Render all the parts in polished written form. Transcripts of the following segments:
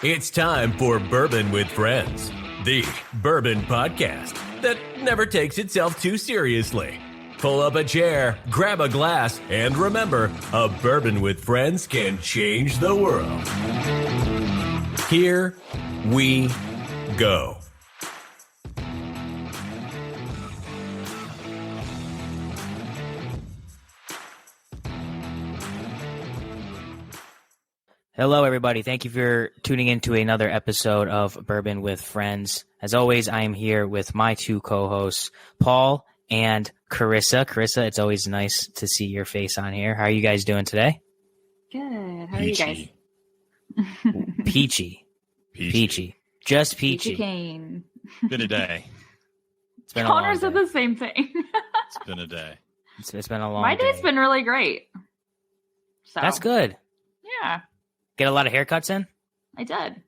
It's time for Bourbon with Friends, the bourbon podcast that never takes itself too seriously. Pull up a chair, grab a glass, and remember, a bourbon with friends can change the world. Here we go. Hello, everybody. Thank you for tuning in to another episode of Bourbon with Friends. As always, I am here with my two co-hosts, Paul and Karissa. Karissa, it's always nice to see your face on here. How are you guys doing today? Good. How are you guys? Peachy. Just peachy. Peachy Cane. Been a day. It's been Connor a long said day. the same thing. It's been a day. It's been a long My day. day's been really great. So That's good. Yeah, Get a lot of haircuts in? I did.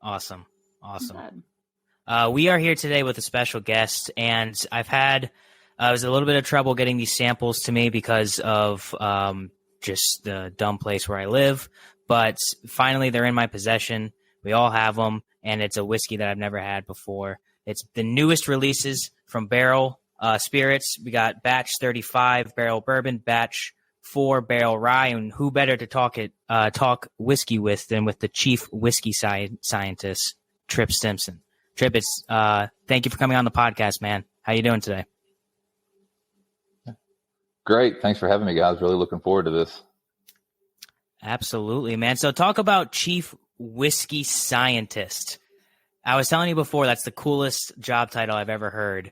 Awesome. I did. We are here today with a special guest, and I've had it was a little bit of trouble getting these samples to me because of just the dumb place where I live. But finally, they're in my possession. We all have them, and it's a whiskey that I've never had before. It's the newest releases from Barrel Spirits. We got Batch 35 Barrel Bourbon, Batch 4 Barrel Rye, and who better to talk whiskey with than with the chief whiskey scientist, Tripp Stimson. Tripp, it's thank you for coming on the podcast, man. How you doing today? Great. Thanks for having me, guys. Really looking forward to this. Absolutely, man. So talk about chief whiskey scientist. I was telling you before, that's the coolest job title I've ever heard.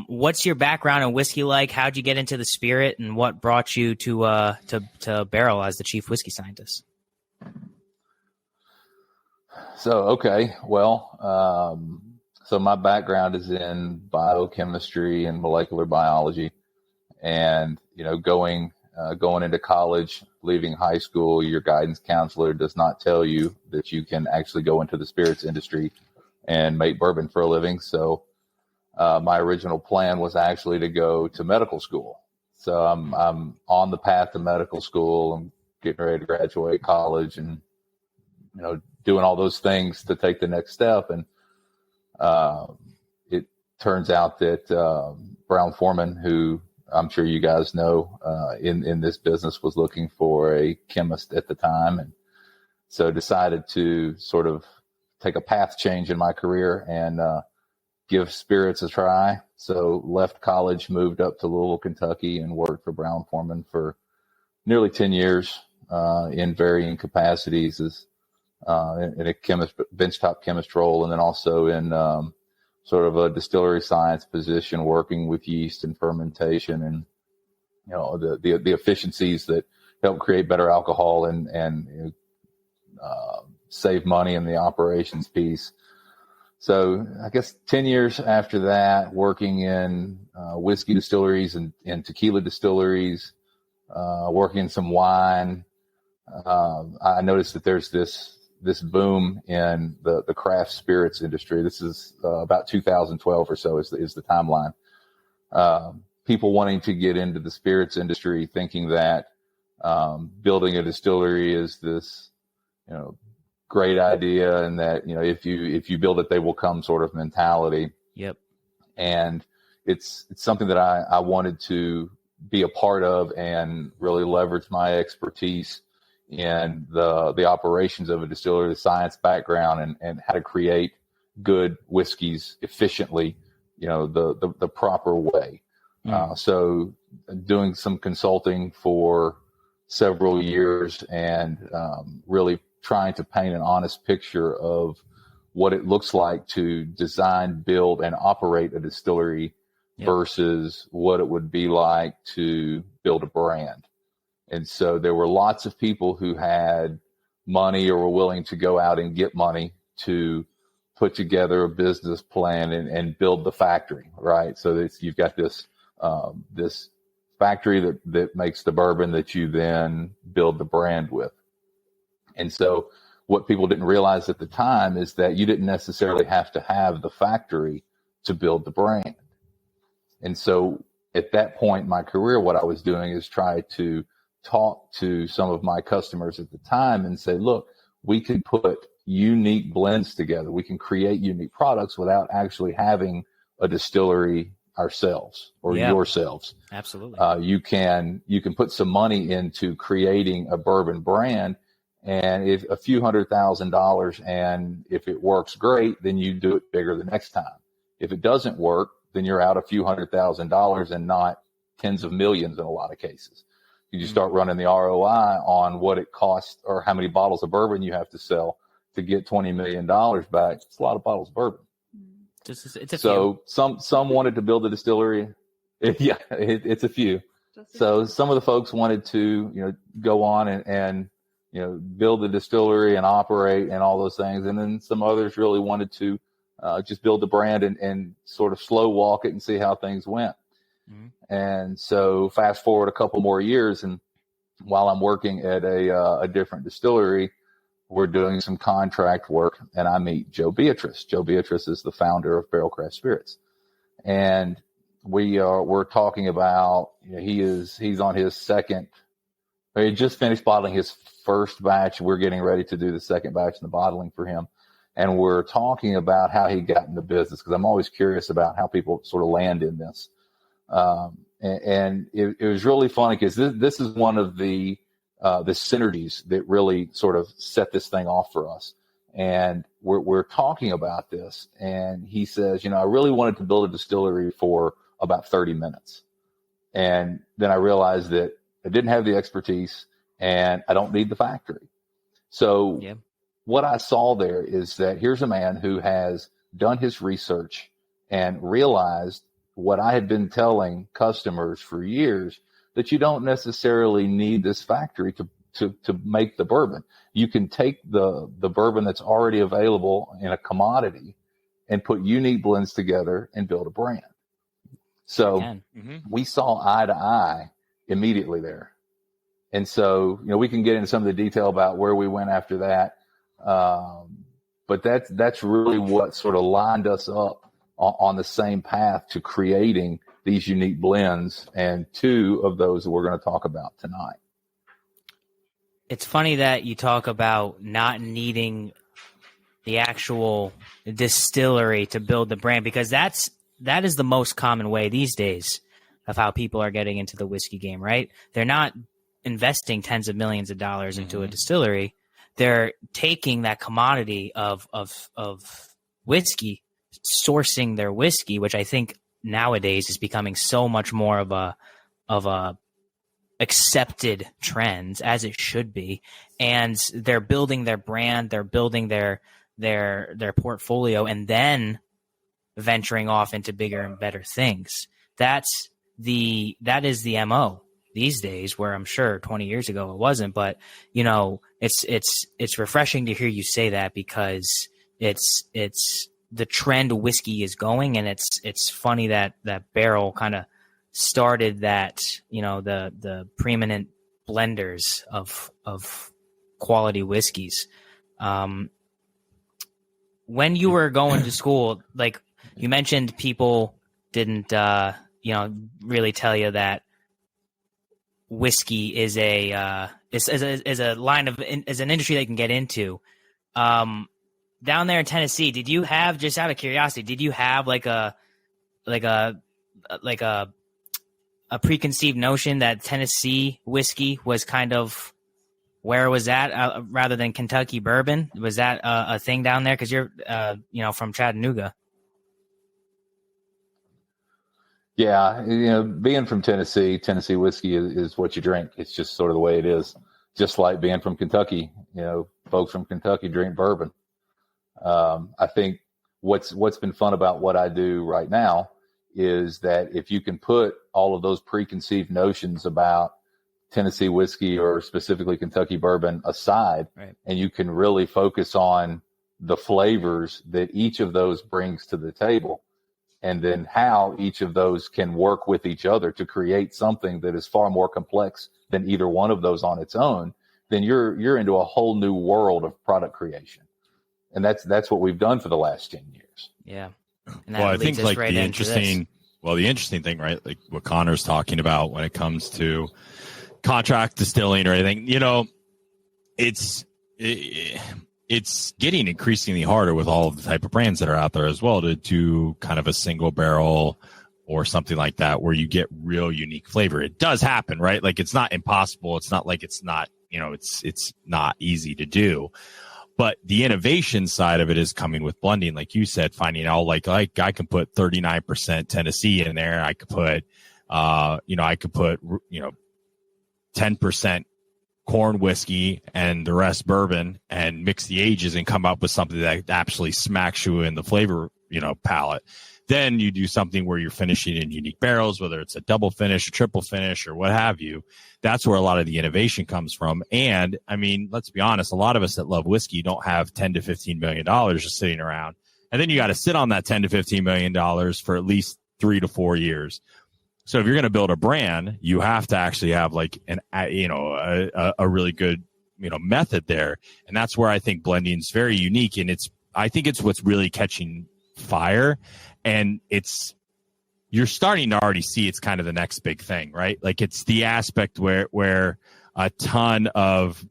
What's your background in whiskey like? How'd you get into the spirit, and what brought you to Barrel as the chief whiskey scientist? So my background is in biochemistry and molecular biology, and going into college, leaving high school, your guidance counselor does not tell you that you can actually go into the spirits industry and make bourbon for a living. So my original plan was actually to go to medical school. So I'm on the path to medical school. I'm getting ready to graduate college and, doing all those things to take the next step. And it turns out that Bwfpodcast, who I'm sure you guys know in this business, was looking for a chemist at the time. And so decided to sort of take a path change in my career and give spirits a try. So left college, moved up to Louisville, Kentucky, and worked for Bwfpodcast for nearly 10 years in varying capacities as in a benchtop chemist role, and then also in sort of a distillery science position, working with yeast and fermentation, and the efficiencies that help create better alcohol and save money in the operations piece. So I guess 10 years after that, working in whiskey distilleries and tequila distilleries, working in some wine, I noticed that there's this boom in the craft spirits industry. This is about 2012 or so is the timeline. People wanting to get into the spirits industry, thinking that building a distillery is this, great idea, and that if you build it, they will come sort of mentality. Yep. And it's something that I wanted to be a part of and really leverage my expertise in the operations of a distillery, the science background, and how to create good whiskeys efficiently, the proper way. So doing some consulting for several years and really trying to paint an honest picture of what it looks like to design, build, and operate a distillery versus what it would be like to build a brand. And so there were lots of people who had money or were willing to go out and get money to put together a business plan and build the factory, right? So you've got this factory that makes the bourbon that you then build the brand with. And so what people didn't realize at the time is that you didn't necessarily have to have the factory to build the brand. And so at that point in my career, what I was doing is try to talk to some of my customers at the time and say, look, we could put unique blends together. We can create unique products without actually having a distillery ourselves or yourselves. Absolutely. You can put some money into creating a bourbon brand, and if a few $100,000, and if it works great, then you do it bigger the next time. If it doesn't work, then you're out a few $100,000 and not tens of millions in a lot of cases. You just start running the ROI on what it costs or how many bottles of bourbon you have to sell to get $20 million back. It's a lot of bottles of bourbon. So some wanted to build a distillery. It's a few. So some of the folks wanted to, go on and build a distillery and operate and all those things. And then some others really wanted to just build the brand and sort of slow walk it and see how things went. Mm-hmm. And so fast forward a couple more years, and while I'm working at a different distillery, we're doing some contract work, and I meet Joe Beatrice. Joe Beatrice is the founder of Barrel Craft Spirits, and we're talking about he's on his second. He just finished bottling his first batch. We're getting ready to do the second batch in the bottling for him, and we're talking about how he got into business, because I'm always curious about how people sort of land in this. And it was really funny because this is one of the synergies that really sort of set this thing off for us. And we're talking about this, and he says, I really wanted to build a distillery for about 30 minutes. And then I realized that I didn't have the expertise and I don't need the factory. So what I saw there is that here's a man who has done his research and realized what I had been telling customers for years, that you don't necessarily need this factory to make the bourbon. You can take the bourbon that's already available in a commodity and put unique blends together and build a brand. So we saw eye to eye immediately there. And so, we can get into some of the detail about where we went after that. But that's really what sort of lined us up on the same path to creating these unique blends, and two of those that we're going to talk about tonight. It's funny that you talk about not needing the actual distillery to build the brand, because that is the most common way these days of how people are getting into the whiskey game, right? They're not investing tens of millions of dollars into a distillery. They're taking that commodity of whiskey, sourcing their whiskey, which I think nowadays is becoming so much more of a accepted trend, as it should be. And they're building their brand, they're building their portfolio, and then venturing off into bigger and better things. That is the MO these days, where I'm sure 20 years ago it wasn't. But it's refreshing to hear you say that, because it's the trend whiskey is going, and it's funny that Barrel kind of started that, the preeminent blenders of quality whiskeys. When you were going to school, like you mentioned, people didn't really tell you that whiskey is a line of is an industry they can get into. Down there in Tennessee, did you have, just out of curiosity, did you have like a preconceived notion that Tennessee whiskey was kind of where it was at, rather than Kentucky bourbon? Was that a thing down there? Because you're from Chattanooga. Yeah, being from Tennessee whiskey is what you drink. It's just sort of the way it is. Just like being from Kentucky, folks from Kentucky drink bourbon. I think what's been fun about what I do right now is that if you can put all of those preconceived notions about Tennessee whiskey, or specifically Kentucky bourbon, aside, right, and you can really focus on the flavors that each of those brings to the table, and then how each of those can work with each other to create something that is far more complex than either one of those on its own, then you're into a whole new world of product creation. And that's what we've done for the last 10 years. Yeah. Well, I think like the interesting thing, right? Like what Connor's talking about when it comes to it's getting increasingly harder with all of the type of brands that are out there as well to do kind of a single barrel or something like that where you get real unique flavor. It does happen, right? Like it's not impossible. It's not like it's not, it's not easy to do. But the innovation side of it is coming with blending, like you said, finding out like I can put 39% Tennessee in there. I could put, 10% corn whiskey and the rest bourbon and mix the ages and come up with something that actually smacks you in the flavor, palate. Then you do something where you're finishing in unique barrels, whether it's a double finish, a triple finish, or what have you. That's where a lot of the innovation comes from. And I mean, let's be honest, a lot of us that love whiskey don't have $10 to $15 million just sitting around. And then you got to sit on that $10 to $15 million for at least 3 to 4 years. So if you're going to build a brand, you have to actually have like a really good, method there. And that's where I think blending is very unique. And I think it's what's really catching fire. And you're starting to already see it's kind of the next big thing, right? Like it's the aspect where a ton of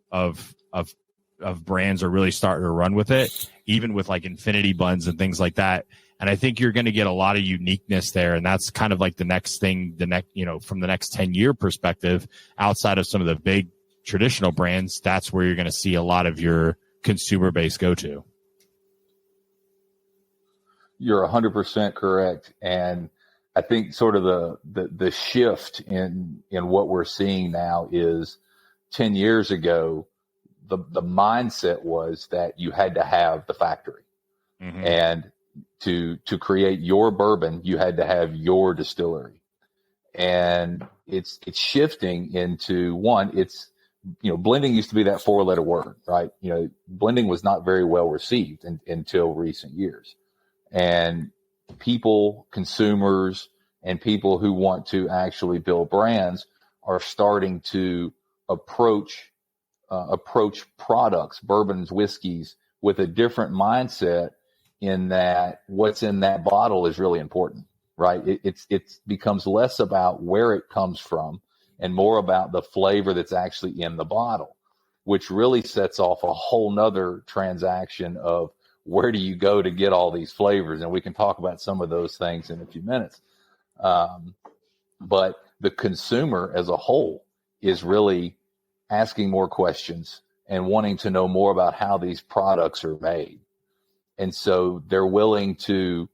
brands are really starting to run with it, even with like infinity blends and things like that. And I think you're going to get a lot of uniqueness there. And that's kind of like the next thing, from the next 10-year perspective, outside of some of the big traditional brands, that's where you're going to see a lot of your consumer base go to. You're 100% correct. And I think sort of the shift in what we're seeing now is 10 years ago, the mindset was that you had to have the factory. Mm-hmm. And to create your bourbon, you had to have your distillery. And it's shifting into blending used to be that 4-letter word, right? Blending was not very well received until recent years. And people, consumers, and people who want to actually build brands are starting to approach products, bourbons, whiskeys, with a different mindset, in that what's in that bottle is really important, right? It becomes less about where it comes from and more about the flavor that's actually in the bottle, which really sets off a whole nother transaction of where do you go to get all these flavors? And we can talk about some of those things in a few minutes. But the consumer as a whole is really asking more questions and wanting to know more about how these products are made. And so they're willing to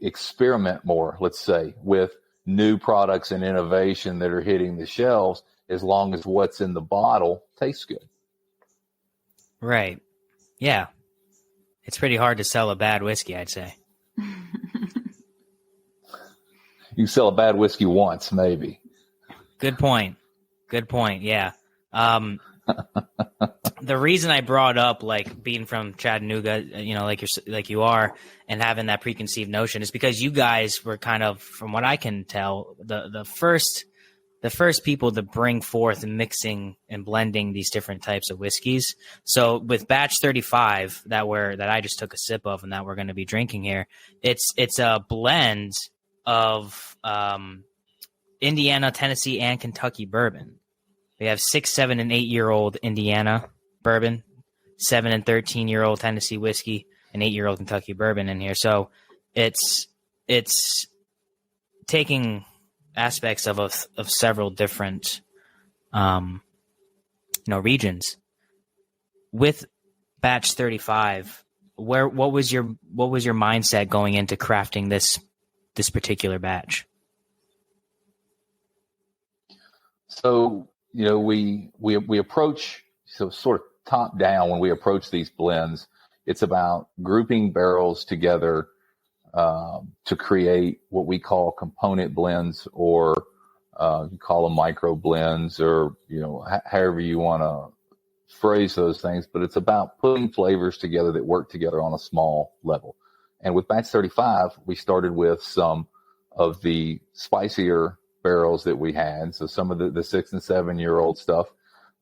experiment more, let's say, with new products and innovation that are hitting the shelves, as long as what's in the bottle tastes good. Right. Yeah. It's pretty hard to sell a bad whiskey, I'd say. You can sell a bad whiskey once, maybe. Good point. Yeah. The reason I brought up like being from Chattanooga, like you are, and having that preconceived notion is because you guys were kind of, from what I can tell, the first people to bring forth mixing and blending these different types of whiskeys. So with batch 35 that I just took a sip of and that we're going to be drinking here, it's a blend of Indiana, Tennessee, and Kentucky bourbon. We have 6, 7, and 8-year-old Indiana bourbon, 7 and 13-year-old Tennessee whiskey, and 8-year-old Kentucky bourbon in here. So it's taking aspects of several different regions. With batch 35, what was your mindset going into crafting this particular batch? So we approach, so sort of top down when we approach these blends. It's about grouping barrels together to create what we call component blends, or you call them micro blends, or however you want to phrase those things. But it's about putting flavors together that work together on a small level. And with batch 35, we started with some of the spicier barrels that we had, so some of the 6 and 7-year-old stuff,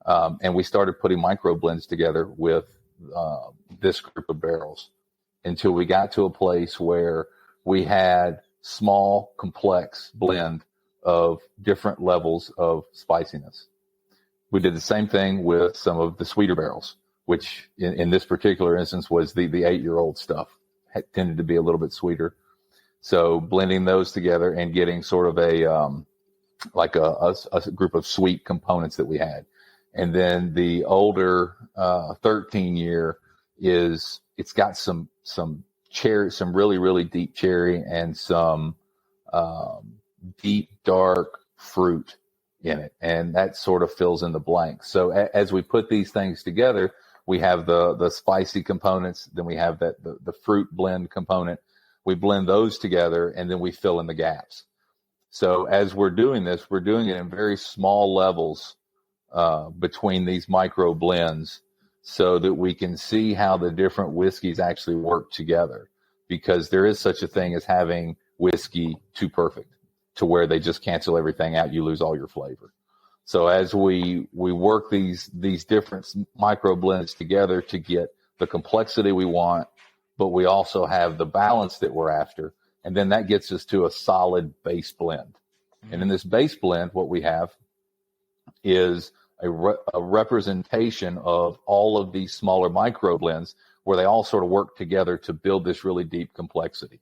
and we started putting micro blends together with this group of barrels until we got to a place where we had small, complex blend of different levels of spiciness. We did the same thing with some of the sweeter barrels, which in this particular instance was the 8-year-old stuff. It tended to be a little bit sweeter. So blending those together and getting sort of a group of sweet components that we had. And then the older 13-year it's got some cherry, some really, really deep cherry and some deep, dark fruit in it. And that sort of fills in the blanks. So as we put these things together, we have the spicy components, then we have the fruit blend component. We blend those together and then we fill in the gaps. So as we're doing this, we're doing it in very small levels between these micro blends so that we can see how the different whiskeys actually work together, because there is such a thing as having whiskey too perfect to where they just cancel everything out. You lose all your flavor. So as we work these different micro blends together to get the complexity we want, but we also have the balance that we're after. And then that gets us to a solid base blend. And in this base blend, what we have is a representation of all of these smaller micro blends where they all sort of work together to build this really deep complexity.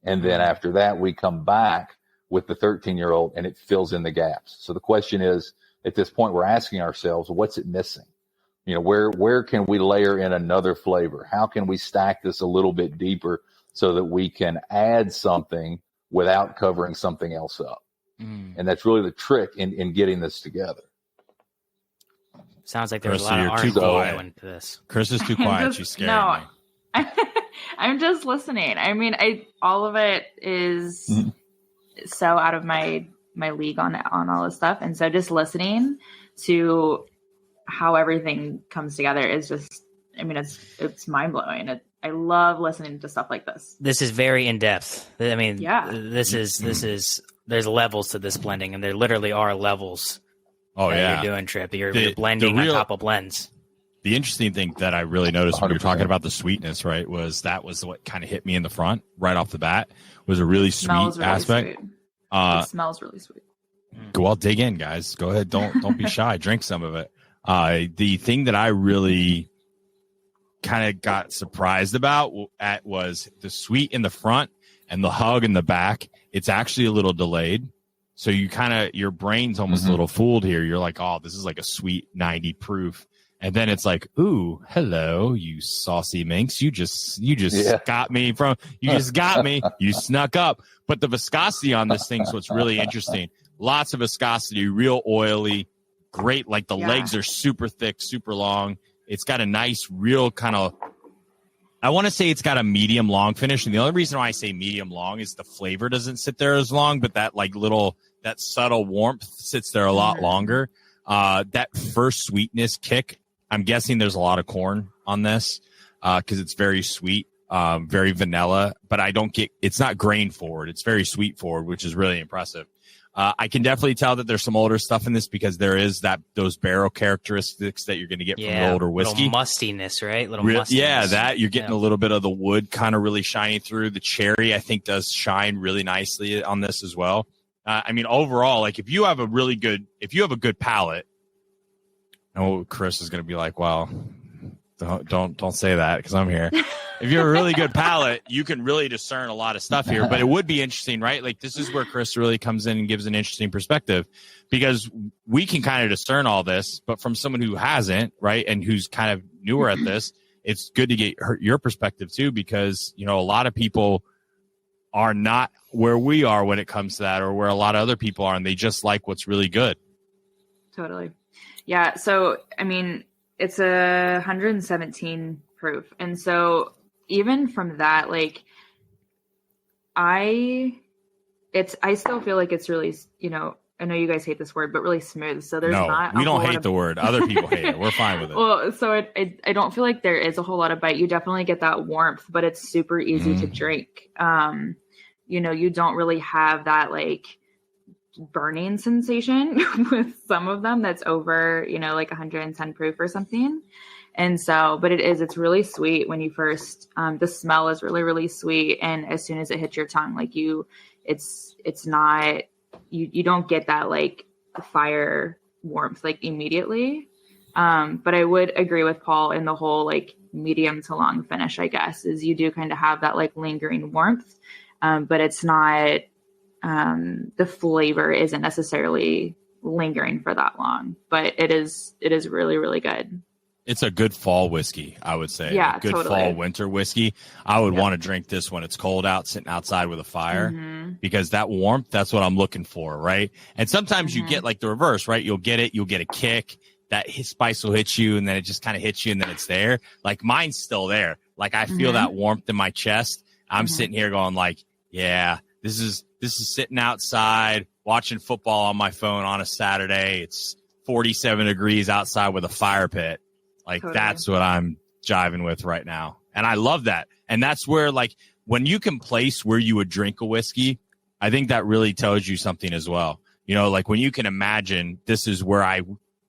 And then after that, we come back with the 13-year-old and it fills in the gaps. So the question is, at this point, we're asking ourselves, what's it missing? You know, where can we layer in another flavor? How can we stack this a little bit deeper so that we can add something without covering something else up? And that's really the trick in getting this together. Sounds like there's Chris, a lot of you're R&D too quiet. going into this. Chris is too quiet. She's scaring me. I'm just listening. I mean, all of it is so out of my league on all this stuff. And so just listening to how everything comes together is just, I mean, it's mind blowing. I love listening to stuff like this. This is very in depth. I mean, yeah, this is there's levels to this blending, and there literally are levels. Oh yeah, you're doing, Tripp. You're blending on top of blends. The interesting thing that I really noticed when we were 100%. talking about the sweetness, right, was what kind of hit me in the front right off the bat was a really sweet aspect. Sweet. It smells really sweet. Well, dig in, guys. Go ahead. Don't be shy. Drink some of it. The thing that I really kind of got surprised about was the sweet in the front and the hug in the back. It's actually a little delayed. So your brain's almost a little fooled here. You're like, oh, this is like a sweet 90 proof. And then it's like, ooh, hello, you saucy minx. You just got me you snuck up. But the viscosity on this thing's what's really interesting. Lots of viscosity, real oily, great. Like the legs are super thick, super long. It's got a nice, real kind of, I want to say it's got a medium long finish. And the only reason why I say medium long is the flavor doesn't sit there as long, but that that subtle warmth sits there a lot longer. That first sweetness kick, I'm guessing there's a lot of corn on this because it's very sweet, very vanilla, but it's not grain forward. It's very sweet forward, which is really impressive. I can definitely tell that there's some older stuff in this because there is those barrel characteristics that you're going to get from the older whiskey. Little mustiness, right? Mustiness. Yeah, that you're getting a little bit of the wood kind of really shining through. The cherry, I think, does shine really nicely on this as well. I mean, overall, like if you have a good palate, oh, Chris is going to be like, well, don't say that because I'm here. If you have a really good palate, you can really discern a lot of stuff here. But it would be interesting, right? Like this is where Chris really comes in and gives an interesting perspective because we can kind of discern all this, but from someone who hasn't, right, and who's kind of newer at this, it's good to get your perspective too because, you know, a lot of people are not where we are when it comes to that or where a lot of other people are, and they just like what's really good. Totally. Yeah. So, I mean, it's 117 proof. And so even from that, like I still feel like it's really, you know, I know you guys hate this word, but really smooth. So there's we don't hate the word. Other people hate it. We're fine with it. Well, so I don't feel like there is a whole lot of bite. You definitely get that warmth, but it's super easy to drink. You know, you don't really have that like burning sensation with some of them that's over, you know, like 110 proof or something. And so, but it's really sweet when you first, the smell is really, really sweet. And as soon as it hits your tongue, like it's not, you don't get that like fire warmth like immediately. But I would agree with Paul in the whole like medium to long finish, I guess, is you do kind of have that like lingering warmth. But it's not, the flavor isn't necessarily lingering for that long, but it is really, really good. It's a good fall whiskey, I would say. Yeah, a good totally. fall winter whiskey. I would want to drink this when it's cold out, sitting outside with a fire, because that warmth, that's what I'm looking for, right? And sometimes you get like the reverse, right? You'll get a kick, that spice will hit you, and then it just kind of hits you, and then it's there. Like mine's still there. Like I feel that warmth in my chest. I'm sitting here going like, yeah, this is sitting outside watching football on my phone on a Saturday. It's 47 degrees outside with a fire pit. Like that's what I'm jiving with right now. And I love that. And that's where like when you can place where you would drink a whiskey, I think that really tells you something as well. You know, like when you can imagine this is where I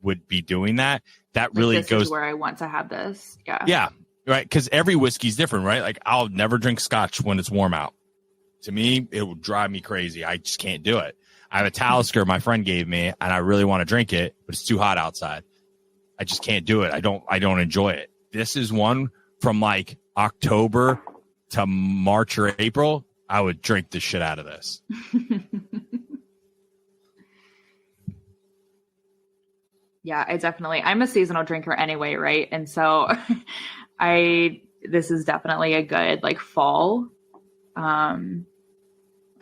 would be doing that, that really this goes is where I want to have this. Yeah. Yeah. Right. Because every whiskey's different, right? Like I'll never drink scotch when it's warm out. To me, it would drive me crazy. I just can't do it. I have a Talisker my friend gave me, and I really want to drink it, but it's too hot outside. I just can't do it. I don't enjoy it. This is one from like October to March or April. I would drink the shit out of this. Yeah, I'm a seasonal drinker anyway, right? And so this is definitely a good like fall.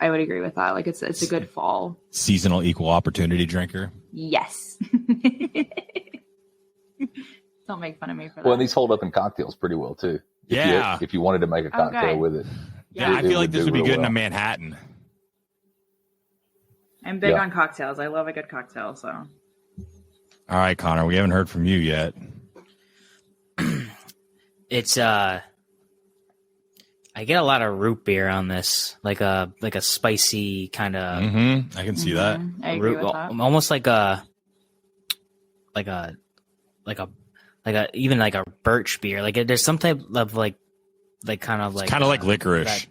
I would agree with that. Like it's a good fall. Seasonal equal opportunity drinker. Yes. Don't make fun of me for that. Well, and these hold up in cocktails pretty well too. If you wanted to make a cocktail with it. Yeah, I feel like this would be good in a Manhattan. I'm big on cocktails. I love a good cocktail. So. All right, Connor, we haven't heard from you yet. It's I get a lot of root beer on this, like a spicy kind of. I can see that. I agree with that. Almost like a even like a birch beer. Like there's some type of like kind of like licorice.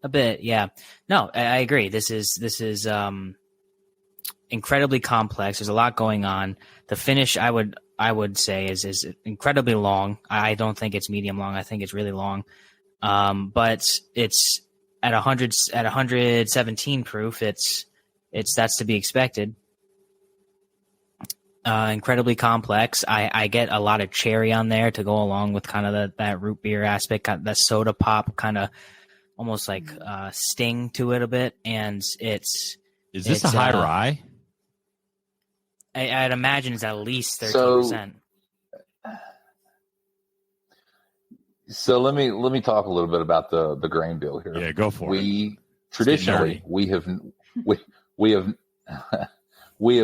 A bit, yeah. No, I agree. This is incredibly complex. There's a lot going on. The finish, I would say, is incredibly long. I don't think it's medium long. I think it's really long. But it's at 117 proof. It's that's to be expected. Incredibly complex. I get a lot of cherry on there to go along with kind of that root beer aspect, that soda pop kind of almost like sting to it a bit. And is this a high rye? I'd imagine it's at least 13%. So let me talk a little bit about the grain bill here. Yeah, go for it. Traditionally we have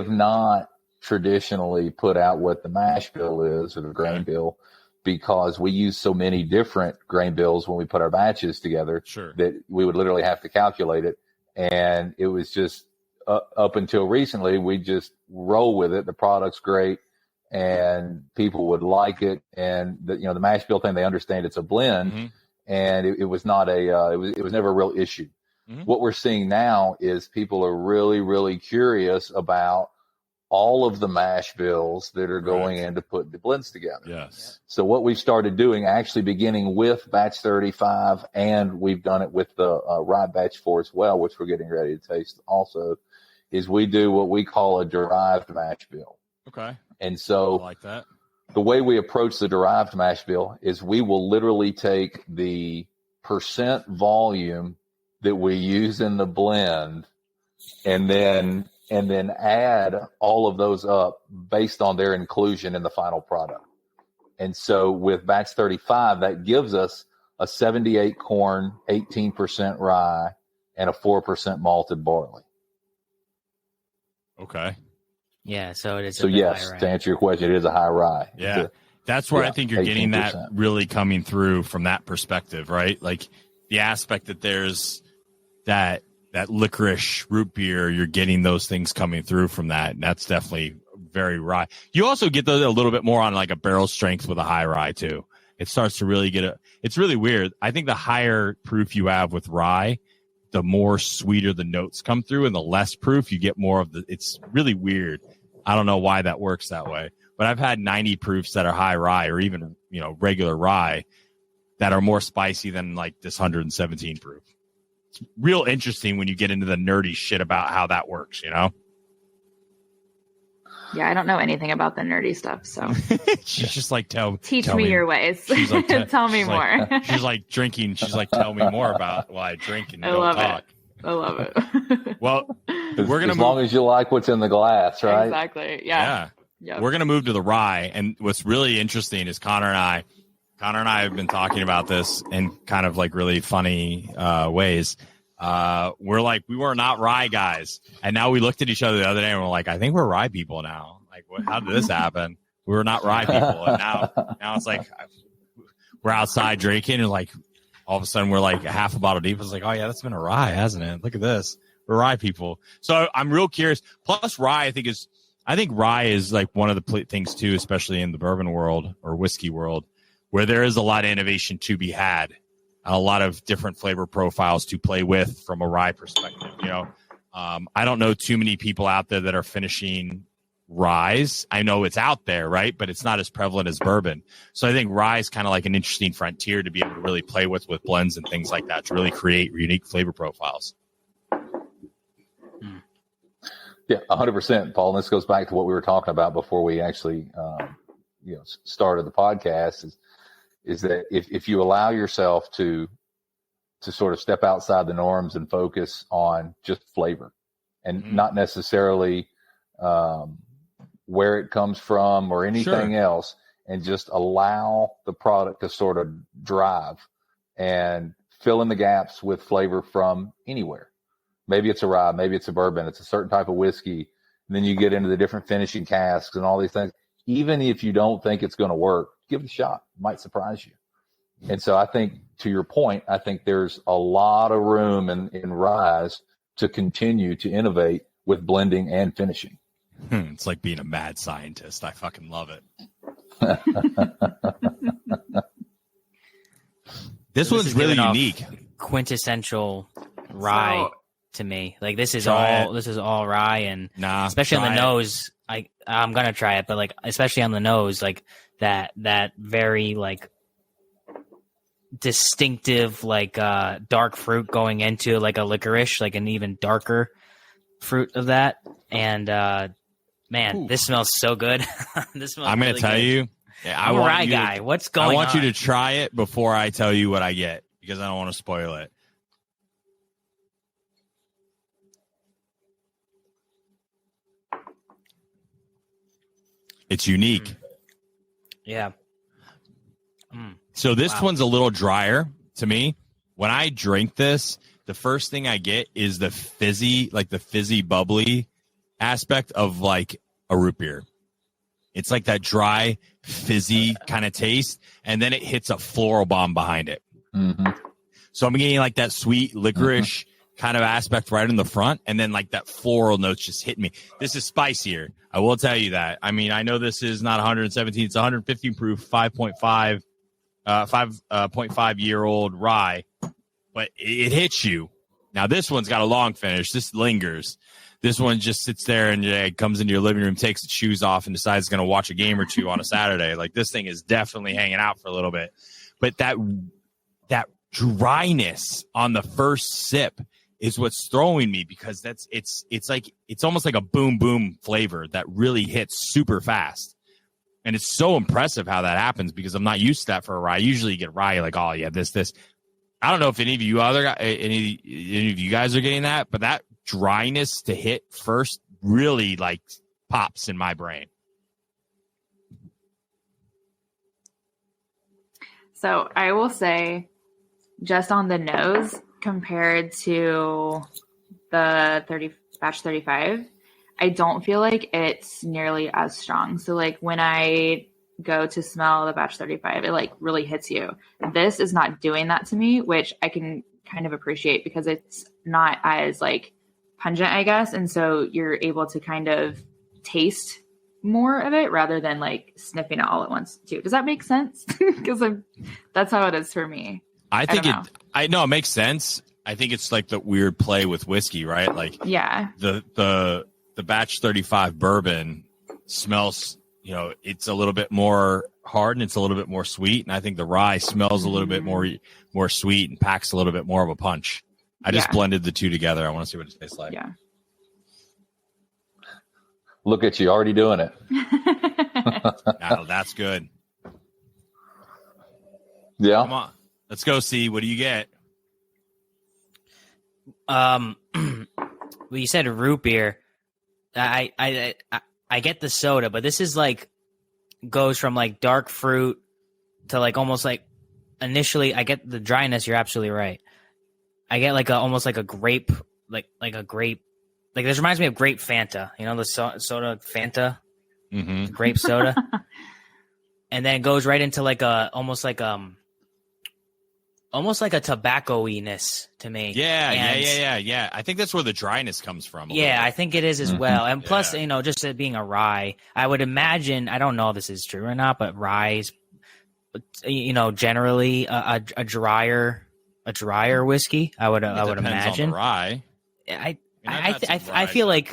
not traditionally put out what the mash bill is or the grain bill, because we use so many different grain bills when we put our batches together that we would literally have to calculate it. And it was just up until recently, we just roll with it. The product's great and people would like it. And the mash bill thing, they understand it's a blend, and it was not it was never a real issue. What we're seeing now is people are really, really curious about all of the mash bills that are going in to put the blends together. Yes. So what we've started doing, actually beginning with batch 35, and we've done it with the rye batch 4 as well, which we're getting ready to taste also, is we do what we call a derived mash bill. Okay. And so I like that. The way we approach the derived mash bill is we will literally take the percent volume that we use in the blend and then add all of those up based on their inclusion in the final product. And so with batch 35, that gives us a 78 corn, 18% rye, and a 4% malted barley. Okay. Yeah, so it is. So yes, to answer your question, it is a high rye. Yeah. That's where I think you're 18%. Getting that really coming through from that perspective, right? Like the aspect that there's that licorice root beer, you're getting those things coming through from that. And that's definitely very rye. You also get those a little bit more on like a barrel strength with a high rye too. It starts to really it's really weird. I think the higher proof you have with rye, the more sweeter the notes come through, and the less proof you get more of it's really weird. I don't know why that works that way, but I've had 90 proofs that are high rye or even, regular rye that are more spicy than like this 117 proof. It's real interesting when you get into the nerdy shit about how that works, Yeah, I don't know anything about the nerdy stuff, so she's just like, teach tell me your ways. She's like, tell me more. She's like drinking. She's like, tell me more about why I drink and don't talk. I love it. Well, we're gonna as long as you like what's in the glass, right? Exactly. Yeah. Yep. We're gonna move to the rye, and what's really interesting is Connor and I have been talking about this in kind of like really funny ways. We're like, we were not rye guys, and now we looked at each other the other day and we're like, I think we're rye people now. Like, how did this happen? We were not rye people, and now it's like we're outside drinking, and like all of a sudden we're like half a bottle deep. It's like, oh yeah, that's been a rye, hasn't it? Look at this, we're rye people. So I'm real curious. Plus, rye, I think rye is like one of the things too, especially in the bourbon world or whiskey world, where there is a lot of innovation to be had. A lot of different flavor profiles to play with from a rye perspective. I don't know too many people out there that are finishing ryes. I know it's out there, right? But it's not as prevalent as bourbon. So I think rye is kind of like an interesting frontier to be able to really play with blends and things like that to really create unique flavor profiles. Yeah, 100%, Paul. And this goes back to what we were talking about before we actually, started the podcast. Is that if you allow yourself to sort of step outside the norms and focus on just flavor and not necessarily where it comes from or anything else, and just allow the product to sort of drive and fill in the gaps with flavor from anywhere. Maybe it's a rye, maybe it's a bourbon, it's a certain type of whiskey. And then you get into the different finishing casks and all these things. Even if you don't think it's going to work, give it a shot. It might surprise you. And so I think, to your point, I think there's a lot of room in ryes to continue to innovate with blending and finishing. It's like being a mad scientist. I fucking love it. This one's really unique. Quintessential rye to me. Like this is all rye, and especially on the nose. I'm gonna try it, but like especially on the nose, like that very like distinctive like dark fruit going into like a licorice, like an even darker fruit of that. And man, this smells so good. This smells. I'm gonna really tell good. you, I'm a rye guy. What's going on? I want you to try it before I tell you what I get, because I don't want to spoil it. It's unique. Yeah. So this one's a little drier to me. When I drink this, the first thing I get is the fizzy, bubbly aspect of like a root beer. It's like that dry, fizzy kind of taste, and then it hits a floral bomb behind it. Mm-hmm. So I'm getting like that sweet licorice kind of aspect right in the front, and then like that floral notes just hit me. This is spicier. I will tell you that. I mean, I know this is not 117; it's 115 proof, 5.5-year-old rye, but it hits you. Now this one's got a long finish. This lingers. This one just sits there and comes into your living room, takes its shoes off, and decides it's going to watch a game or two on a Saturday. Like this thing is definitely hanging out for a little bit, but that dryness on the first sip is what's throwing me, because it's almost like a boom boom flavor that really hits super fast. And it's so impressive how that happens, because I'm not used to that for a rye. Usually you get rye like, oh yeah, this. I don't know if any of you guys are getting that, but that dryness to hit first really like pops in my brain. So I will say, just on the nose, compared to the batch 35, I don't feel like it's nearly as strong. So like when I go to smell the batch 35, it like really hits you. This is not doing that to me, which I can kind of appreciate, because it's not as like pungent, I guess. And so you're able to kind of taste more of it rather than like sniffing it all at once too. Does that make sense? Because that's how it is for me. I know it makes sense. I think it's like the weird play with whiskey, right? Like, yeah, the batch 35 bourbon smells, it's a little bit more hard and it's a little bit more sweet. And I think the rye smells a little bit more sweet and packs a little bit more of a punch. I just blended the two together. I want to see what it tastes like. Yeah. Look at you already doing it. Now, that's good. Yeah. Come on. Let's go see. What do you get? Well, you said root beer. I get the soda, but this is like goes from like dark fruit to like almost like initially I get the dryness. You're absolutely right. I get like almost like a grape, like a grape. Like this reminds me of grape Fanta. The soda Fanta, grape soda, and then it goes right into like almost like a tobacco-iness to me. Yeah. I think that's where the dryness comes from. Yeah, I think it is as well. And plus, just it being a rye, I would imagine, I don't know if this is true or not, but rye is, generally a drier whiskey. I would imagine. On the rye. I feel like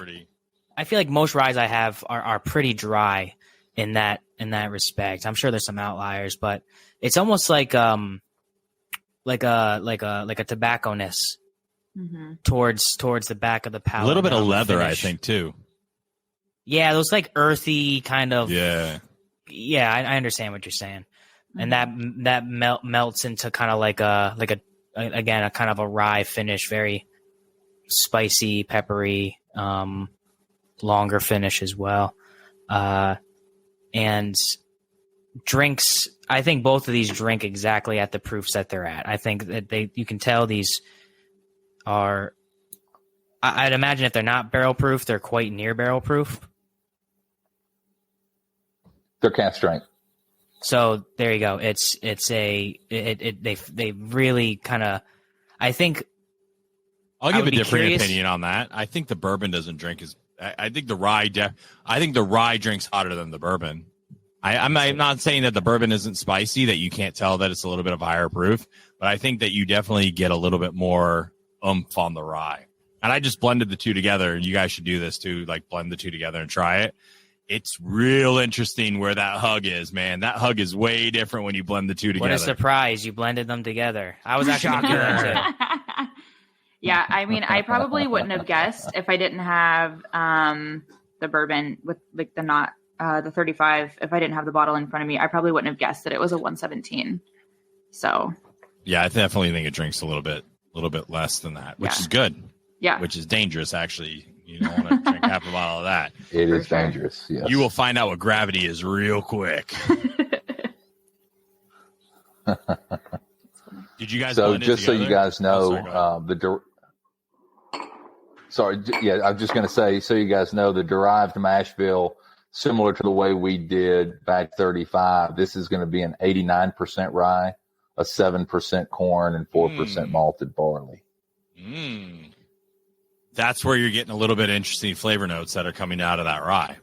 most ryes I have are pretty dry in that respect. I'm sure there's some outliers, but it's almost like a tobacco-ness towards the back of the palate. A little bit of leather, I think, too. Yeah, those like earthy kind of. Yeah. Yeah, I understand what you're saying, and that melts into kind of like a kind of a rye finish, very spicy, peppery, longer finish as well, and drinks. I think both of these drink exactly at the proofs that they're at. I think that you can tell these are. I'd imagine if they're not barrel proof, they're quite near barrel proof. They're cask strength. So there you go. They really kind of. I think. I'll give a different opinion on that. I think the bourbon doesn't drink as. I think the rye. I think the rye drinks hotter than the bourbon. I'm not saying that the bourbon isn't spicy, that you can't tell that it's a little bit of higher proof, but I think that you definitely get a little bit more oomph on the rye. And I just blended the two together, and you guys should do this too, like blend the two together and try it. It's real interesting where that hug is, man. That hug is way different when you blend the two together. What a surprise. You blended them together. I was actually going to do that too. Yeah, I mean, I probably wouldn't have guessed if I didn't have the bourbon with like the 35. If I didn't have the bottle in front of me, I probably wouldn't have guessed that it was a 117. So yeah, I definitely think it drinks a little bit less than that, which is good. Yeah, which is dangerous. Actually, you don't want to drink half a bottle of that. It is dangerous. Yes. You will find out what gravity is real quick. Did you guys? So just so you guys know, I was just going to say, so you guys know, the derived mash bill, similar to the way we did back 35, this is going to be an 89% rye, a 7% corn, and 4% malted barley. That's where you're getting a little bit interesting flavor notes that are coming out of that rye.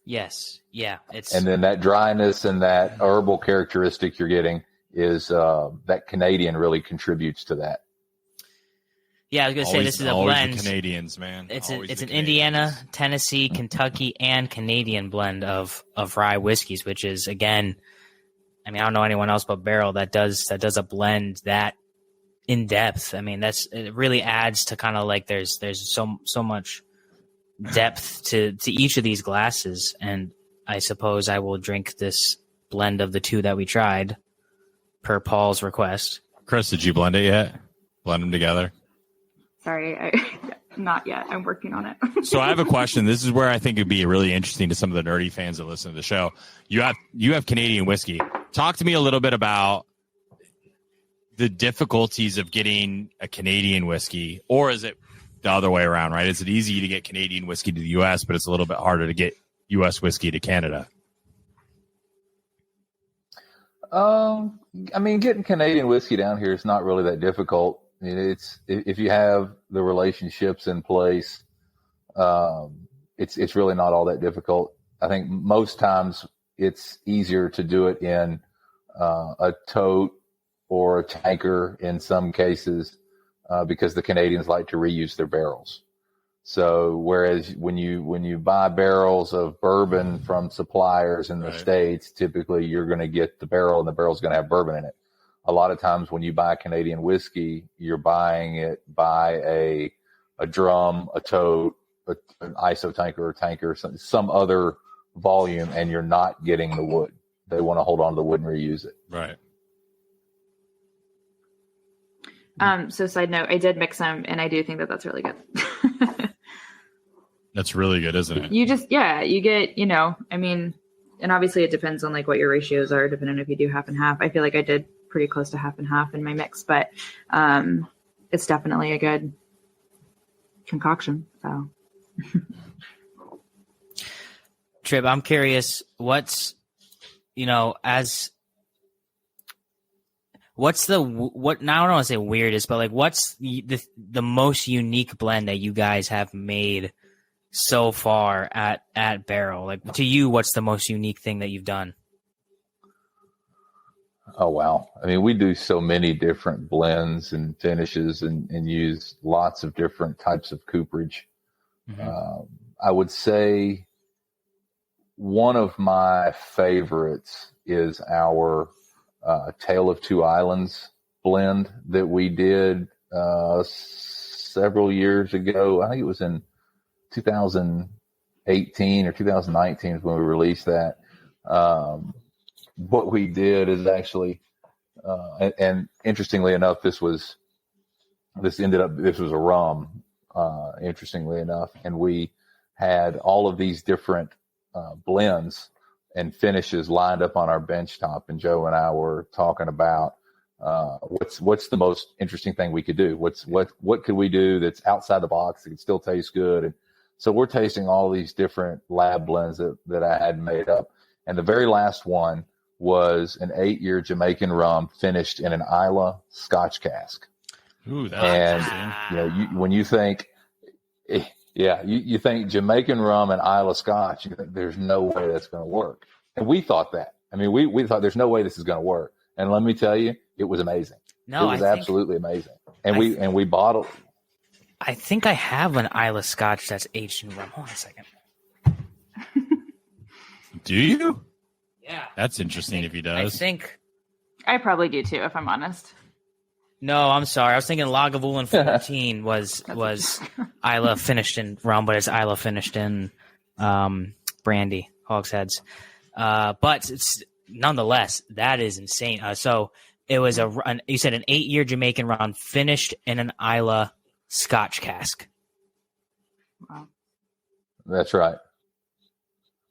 Yes. Yeah. And then that dryness and that herbal characteristic you're getting is that Canadian really contributes to that. Yeah, I was going to say this is a blend. The Canadians, man. It's an Indiana, Tennessee, Kentucky, and Canadian blend of rye whiskeys, which is, again, I mean, I don't know anyone else but Barrel that does a blend that in depth. I mean, it really adds to kind of like there's so much depth to each of these glasses, and I suppose I will drink this blend of the two that we tried per Paul's request. Chris, did you blend it yet? Blend them together? Sorry, not yet. I'm working on it. So I have a question. This is where I think it'd be really interesting to some of the nerdy fans that listen to the show. You have Canadian whiskey. Talk to me a little bit about the difficulties of getting a Canadian whiskey, or is it the other way around, right? Is it easy to get Canadian whiskey to the U.S., but it's a little bit harder to get U.S. whiskey to Canada? I mean, getting Canadian whiskey down here is not really that difficult. I mean, it's if you have the relationships in place, it's really not all that difficult. I think most times it's easier to do it in a tote or a tanker in some cases because the Canadians like to reuse their barrels. So whereas when you buy barrels of bourbon from suppliers in the States, typically you're going to get the barrel and the barrel's going to have bourbon in it. A lot of times when you buy Canadian whiskey, you're buying it by a drum, a tote, an ISO tanker or tanker, some other volume, and you're not getting the wood. They want to hold on to the wood and reuse it. Right. So side note, I did mix them, and I do think that that's really good. That's really good, isn't it? You just, you get, I mean, and obviously it depends on like what your ratios are, depending if you do half and half. I feel like I did pretty close to half and half in my mix, but it's definitely a good concoction. So, Tripp, I'm curious, what's the now I don't want to say weirdest, but like what's the most unique blend that you guys have made so far at Barrel? Like, to you, what's the most unique thing that you've done? Oh, wow. I mean, we do so many different blends and finishes and use lots of different types of cooperage. Mm-hmm. I would say one of my favorites is our Tale of Two Islands blend that we did several years ago. I think it was in 2018 or 2019 is when we released that. What we did is actually, and interestingly enough, this was a rum, interestingly enough, and we had all of these different blends and finishes lined up on our bench top, and Joe and I were talking about what's the most interesting thing we could do. What could we do that's outside the box that could still taste good? And so we're tasting all these different lab blends that I had made up, and the very last one was an 8-year Jamaican rum finished in an Islay Scotch cask. Ooh, that's and when you think, you think Jamaican rum and Islay Scotch, you think there's no way that's going to work. And we thought that. I mean, we thought there's no way this is going to work. And let me tell you, it was amazing. No, it was absolutely amazing. And we bottled. I think I have an Islay Scotch that's aged in rum. Hold on a second. Do you? Yeah. That's interesting if he does. I think I probably do too, if I'm honest. No, I'm sorry. I was thinking Lagavulin 14 was Islay finished in rum, but it's Islay finished in brandy, hogsheads. But it's nonetheless, that is insane. So it was you said an 8-year Jamaican rum finished in an Islay Scotch cask. Wow. That's right.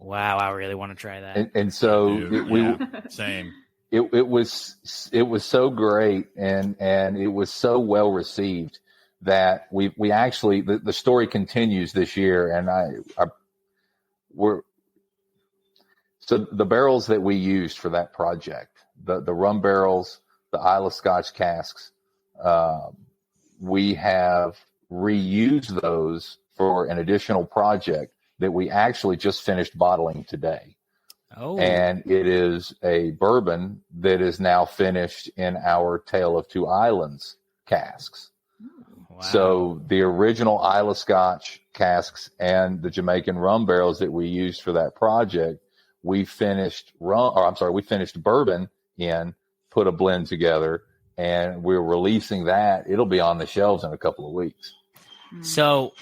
Wow, I really want to try that. And so same. It was so great and it was so well received that we actually the story continues this year, and so the barrels that we used for that project, the rum barrels, the Islay Scotch casks, we have reused those for an additional project that we actually just finished bottling today. Oh. And it is a bourbon that is now finished in our Tale of Two Islands casks. Wow. So the original Islay Scotch casks and the Jamaican rum barrels that we used for that project, we finished bourbon in, put a blend together, and we're releasing that. It'll be on the shelves in a couple of weeks. So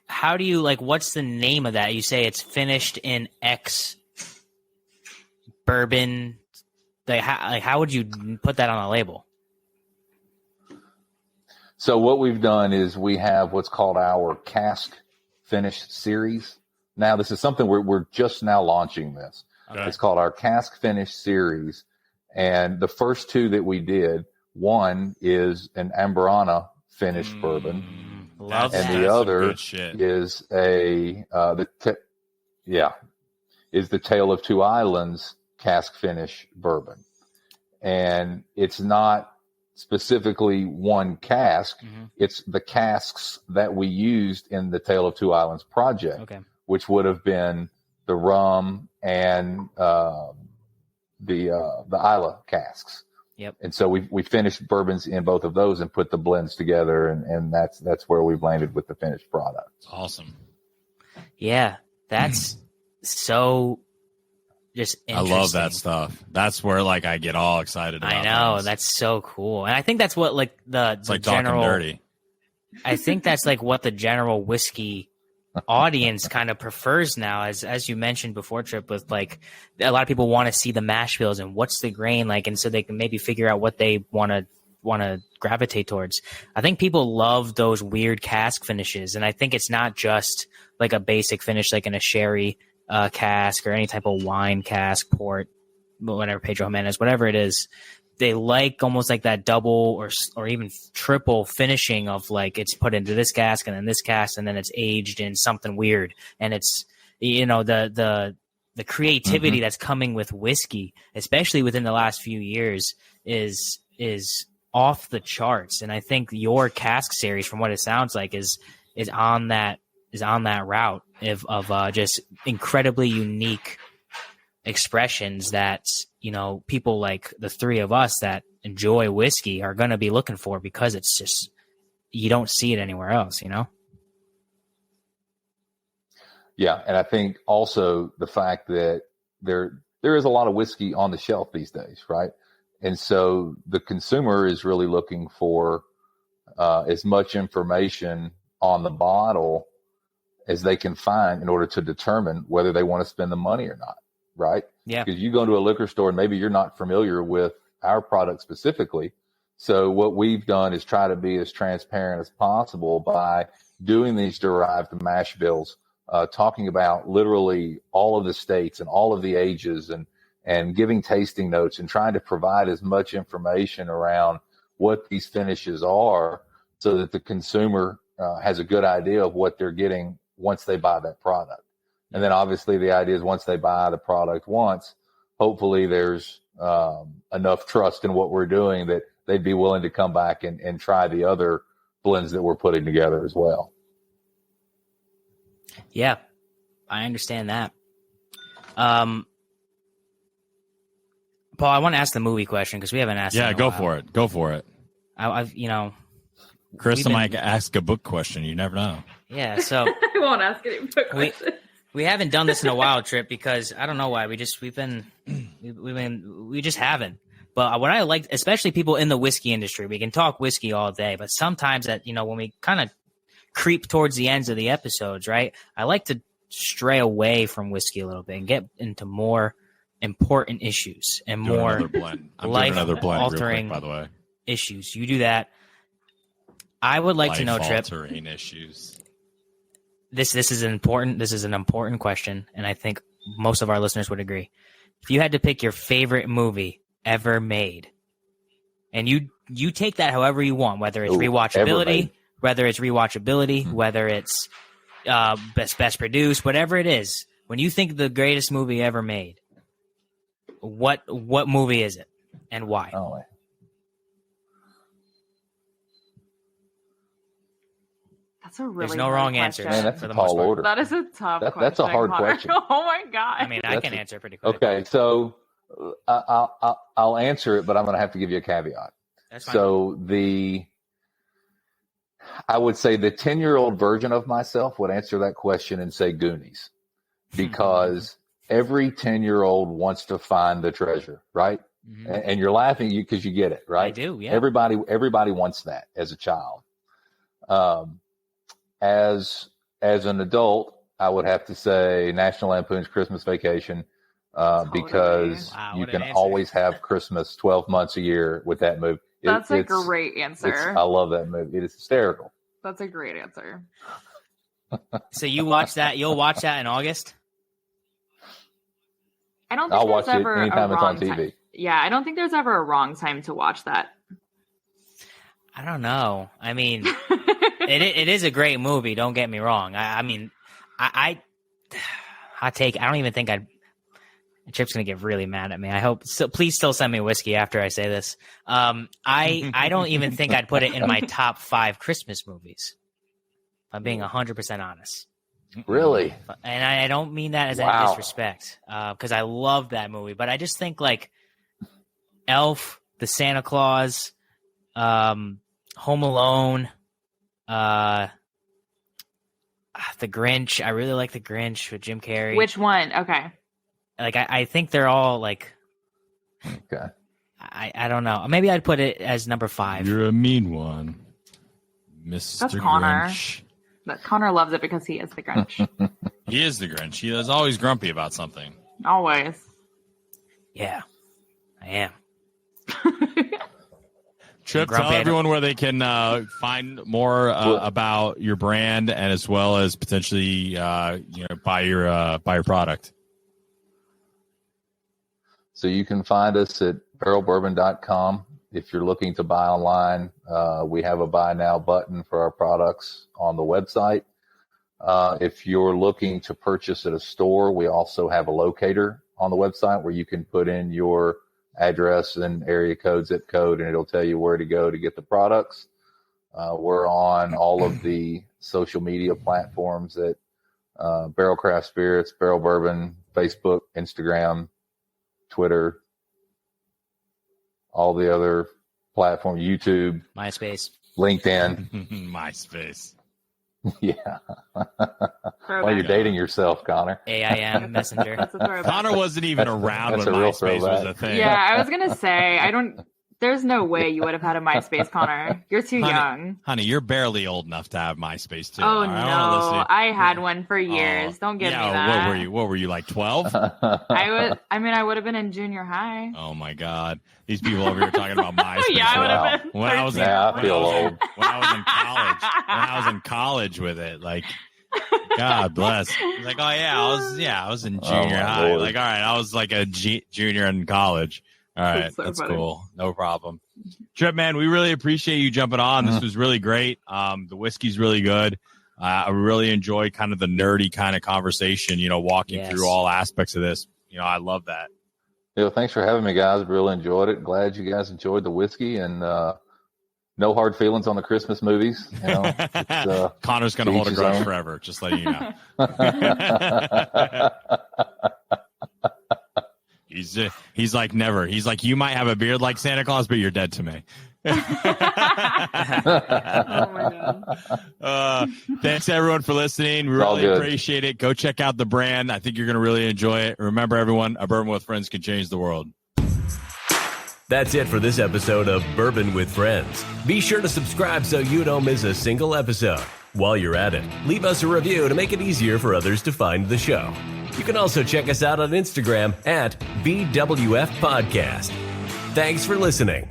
how do you, what's the name of that? You say it's finished in X bourbon. How would you put that on a label? So what we've done is we have what's called our cask finish series. Now, this is something we're just now launching this. Okay. It's called our cask finish series. And the first two that we did, one is an Amberana finished bourbon. Love and that. The other is the Tale of Two Islands cask finish bourbon. And it's not specifically one cask. Mm-hmm. It's the casks that we used in the Tale of Two Islands project, which would have been the rum and the Islay casks. Yep. And so we finished bourbons in both of those and put the blends together, and that's where we've landed with the finished product. Awesome. Yeah, that's so just I interesting. love that stuff. That's where like I get all excited about I know, things. that's so cool. And I think that's what like It's the like general talking dirty. I think that's like what the general whiskey audience kind of prefers now, as you mentioned before, Tripp, with like a lot of people want to see the mash bills and what's the grain like, and so they can maybe figure out what they want to gravitate towards. I think people love those weird cask finishes, and I think it's not just like a basic finish like in a sherry cask or any type of wine cask, port, whatever, Pedro Jimenez, whatever it is. They like almost like that double or even triple finishing of like it's put into this cask and then this cask and then it's aged in something weird. And it's, you know, the creativity that's coming with whiskey, especially within the last few years, is off the charts. And I think your cask series, from what it sounds like, is on that route of just incredibly unique expressions that, you know, people like the three of us that enjoy whiskey are going to be looking for, because it's just, you don't see it anywhere else, you know? Yeah. And I think also the fact that there is a lot of whiskey on the shelf these days, right? And so the consumer is really looking for as much information on the bottle as they can find in order to determine whether they want to spend the money or not. Right? Yeah. Because you go into a liquor store and maybe you're not familiar with our product specifically. So what we've done is try to be as transparent as possible by doing these derived mash bills, talking about literally all of the states and all of the ages, and giving tasting notes and trying to provide as much information around what these finishes are so that the consumer has a good idea of what they're getting once they buy that product. And then obviously the idea is once they buy the product once, hopefully there's enough trust in what we're doing that they'd be willing to come back and try the other blends that we're putting together as well. Yeah, I understand that. Paul, I want to ask the movie question because we haven't asked. Yeah, it in a go while. for it. Go for it. I've you know, Karissa might ask a book question. You never know. yeah. So I won't ask any book questions. we haven't done this in a while, Tripp, because I don't know why. We just haven't. But what I like, especially people in the whiskey industry, we can talk whiskey all day, but sometimes that, you know, when we kind of creep towards the ends of the episodes, right? I like to stray away from whiskey a little bit and get into more important issues and Doing more another blend. I'm doing another blend real quick, by the way. issues. You do that. I would like to know, Tripp. Life-altering issues. This is an important question, and I think most of our listeners would agree. If you had to pick your favorite movie ever made, and you take that however you want, whether it's rewatchability, whether it's best produced, whatever it is, when you think the greatest movie ever made, what movie is it and why? Oh, man. That's a really There's no hard wrong question. answers. Man, that's for a the most tall part. order. That is a tough question. That's a hard Connor. question. Oh my god. I mean, I can answer pretty quick. Okay, so I'll answer it, but I'm going to have to give you a caveat. That's fine. So I would say the 10-year-old version of myself would answer that question and say Goonies, because every 10-year-old wants to find the treasure, right? Mm-hmm. And you're laughing because you get it, right? I do, yeah. Everybody wants that as a child. As an adult, I would have to say National Lampoon's Christmas Vacation, because Wow, you what an can answer. always have Christmas 12 months a year with that movie. That's a great answer. I love that movie. It is hysterical. That's a great answer. So you watch that? You'll watch that in August? I don't think I'll watch there's it ever a anytime it's on wrong TV. time. Yeah, I don't think there's ever a wrong time to watch that. I don't know. I mean, it is a great movie. Don't get me wrong. I mean, I don't even think Tripp's gonna get really mad at me. I hope. So please still send me whiskey after I say this. I don't even think I'd put it in my top 5 Christmas movies. If I'm being 100% honest. Really? And I don't mean that as any Wow. disrespect, because I love that movie. But I just think like Elf, the Santa Claus, Home Alone, the Grinch. I really like the Grinch with Jim Carrey. Which one? Okay. Like I think they're all like. Okay. I don't know. Maybe I'd put it as number 5. You're a mean one, Mr. That's Connor. Grinch. But Connor loves it because he is the Grinch. He is the Grinch. He is always grumpy about something. Always. Yeah, I am. Tripp, tell everyone where they can find more about your brand and as well as potentially buy your product. So you can find us at barrelbourbon.com. If you're looking to buy online, we have a buy now button for our products on the website. If you're looking to purchase at a store, we also have a locator on the website where you can put in your address and area code, zip code, and it'll tell you where to go to get the products. We're on all of the social media platforms at Barrel Craft Spirits, Barrel Bourbon, Facebook, Instagram, Twitter, all the other platforms, YouTube, MySpace, LinkedIn. MySpace. Yeah. Well, you're dating yourself, Connor. AIM Messenger. That's a throwback. Connor wasn't even around That's when a real MySpace was a thing. Yeah, I was gonna say there's no way you would have had a MySpace, Connor. You're too young. Honey, you're barely old enough to have MySpace too. Oh All right, no, I had one for years. Don't give me that. What were you like 12? I would have been in junior high. Oh my God, these people over here talking about MySpace. Yeah, I would have been. When I was I feel old. When I was in college with it, like, God bless. Like, oh yeah, I was in junior high. Lord. Like, all right, I was like a junior in college. All right, that's funny. cool. No problem. Tripp, man, we really appreciate you jumping on. This was really great. The whiskey's really good. I really enjoyed kind of the nerdy kind of conversation, walking through all aspects of this. I love that. Yeah, thanks for having me, guys. Really enjoyed it. Glad you guys enjoyed the whiskey, and no hard feelings on the Christmas movies. Connor's going to hold a grudge forever, just letting you know. He's like never. He's like, you might have a beard like Santa Claus, but you're dead to me. Oh my God. Thanks everyone for listening. We really appreciate it. Go check out the brand. I think you're going to really enjoy it. Remember, everyone, a bourbon with friends can change the world. That's it for this episode of Bourbon with Friends. Be sure to subscribe so you don't miss a single episode. While you're at it, leave us a review to make it easier for others to find the show. You can also check us out on Instagram at Bwfpodcast. Thanks for listening.